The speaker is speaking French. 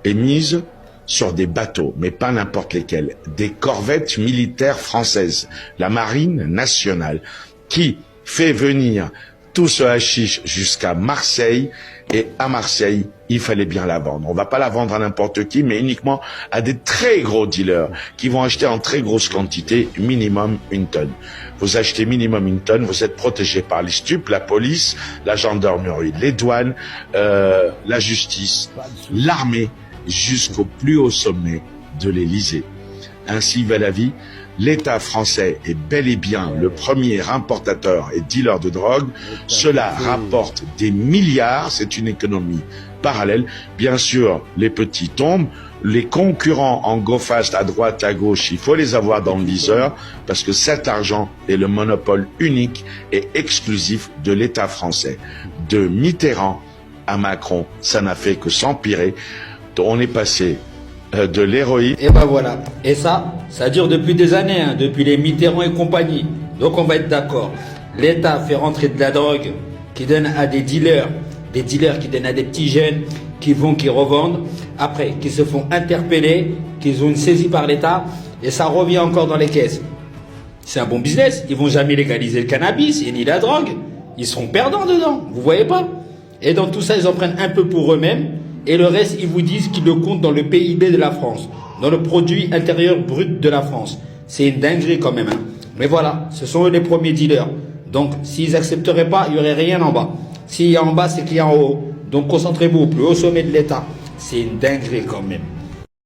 est mise sur des bateaux, mais pas n'importe lesquels, des corvettes militaires françaises, la marine nationale, qui fait venir tout ce hashish jusqu'à Marseille, et à Marseille, il fallait bien la vendre. On va pas la vendre à n'importe qui, mais uniquement à des très gros dealers qui vont acheter en très grosse quantité, minimum 1 tonne. Vous achetez minimum 1 tonne, vous êtes protégé par les stupes, la police, la gendarmerie, les douanes, la justice, l'armée, jusqu'au plus haut sommet de l'Élysée. Ainsi va la vie. L'État français est bel et bien le premier importateur et dealer de drogue. Cela rapporte des milliards, c'est une économie parallèle. Bien sûr, les petits tombent. Les concurrents en go fast à droite, à gauche, il faut les avoir dans le viseur parce que cet argent est le monopole unique et exclusif de l'État français. De Mitterrand à Macron, ça n'a fait que s'empirer. On est passé de l'héroïne. Et ben voilà. Et ça dure depuis des années, hein, depuis les Mitterrand et compagnie. Donc on va être d'accord. L'État fait rentrer de la drogue qui donne à des dealers qui donnent à des petits jeunes qui revendent, après, qui se font interpeller, qu'ils ont une saisie par l'État, et ça revient encore dans les caisses. C'est un bon business. Ils vont jamais légaliser le cannabis et ni la drogue. Ils seront perdants dedans. Vous voyez pas? Et dans tout ça, ils en prennent un peu pour eux-mêmes. Et le reste, ils vous disent qu'ils le comptent dans le PIB de la France, dans le produit intérieur brut de la France. C'est une dinguerie quand même, hein. Mais voilà, ce sont eux les premiers dealers. Donc, s'ils accepteraient pas, il y aurait rien en bas. S'il y a en bas, c'est qu'il y a en haut. Donc, concentrez-vous au plus haut sommet de l'État. C'est une dinguerie quand même.